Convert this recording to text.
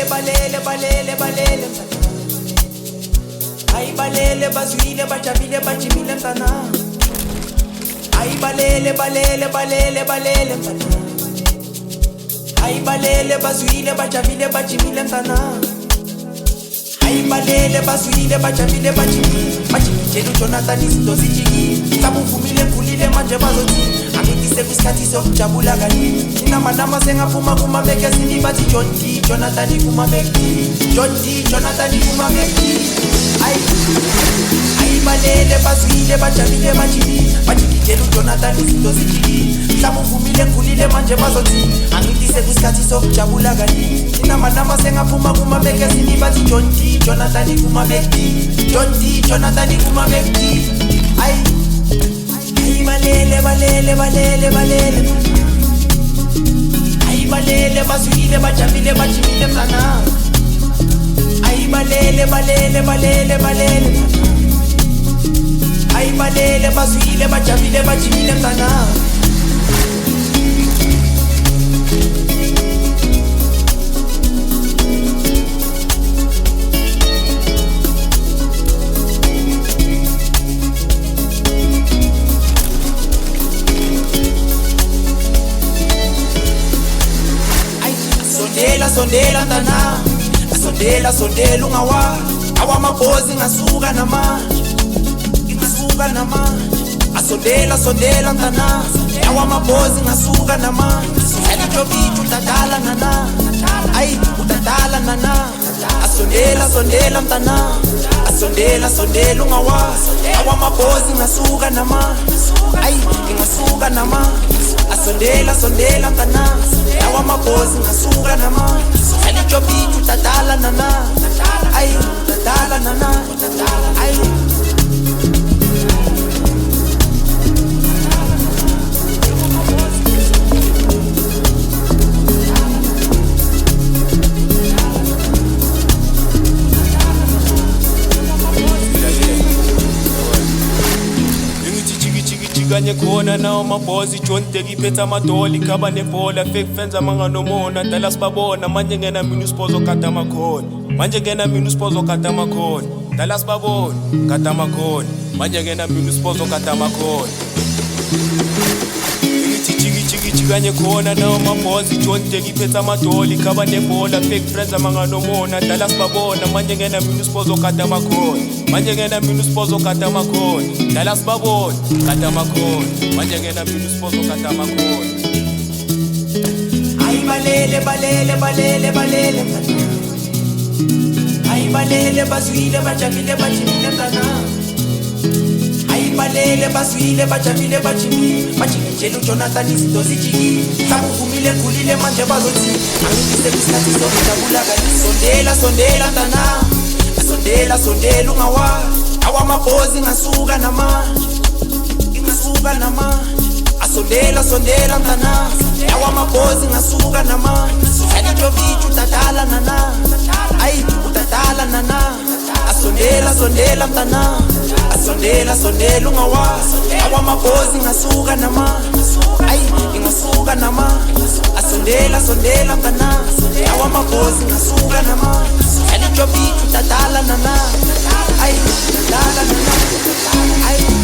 balele balele balele Ay balele bazwile bajabile bajimile mtana Ay balele balele balele balele mtana Ay balele bazwile bajabile bajimile mtana Ay balele bazwile bajabile bajimile Bajimile Jonathan izinto zijiki Sabuvumile kulile manje bazothi Angikise kwisikhathi sokujabula kani Inamanama sengaphuma kumabhekesini bathi John D Jonathan kumabheki John D Jonathan kumabheki Ay balele bazwile bajabile bajimile Bajimile Jonathan izinto zijiki Sabuvumile kulile manje bazothi Angikise kwisikhathi sokujabula kani Inamanama sengaphuma kumabhekesini bathi John D Jonathan kumabheki John D Jonathan kumabheki Ay balele balele balele balele Ay balele bazwile bajabile bajimile mtana Ay balele balele balele balele Ay balele bazwile bajabile bajimile mtana Sondela mtana sondela ungawa awamabhozi ngasuka namanje ngisuka namanje sondela mtana awamabhozi ngasuka namanje elithobithi utadala nana ay utadala nana sondela mtana sondela ungawa awamabhozi ngasuka namanje ay ngisuka namanje sondela mtana awamabhozi ngasuka namanje elithobithi utadala nana ay utadala nana ay Kanye khona nawo mabhozi John Teki phetha amadoli khaba nebhola fake fans amanganomona dala sibabona manje ngena mina usiphozo kata amakhona manje ngena mina usiphozo kata amakhona dala sibabona kata amakhona manje ngena mina usiphozo kata amakhona kanye khona nawo mabhozi John Teki phetha amadoli khaba nebhola fake friends amanganomona dala sibabona manje ngena mina usiphozo kata amakhona manje ngena mina usiphozo kata amakhona dala sibabona kata amakhona manje ngena mina usiphozo kata amakhona Ay balele balele balele balele Ay balele bazwile bajabile bajimile mtana Ay balele bazwile bajabile bajimile Bajimile Jonathan izinto zijiki Sabuvumile kulile manje bazothi Angikise kwisikhathi sokujabula kani Sondela mtana sondela ungawa awamabhozi ngasuka namanje ngisuka namanje sondela mtana awamabhozi ngasuka namanje elithobithi utadala nana ay utadala nana sondela mtana sondela ungawa awamabhozi ngasuka namanje ay ngisuka namanje sondela mtana awamabhozi ngasuka namanje elithobithi utadala nana ay utadala nana ay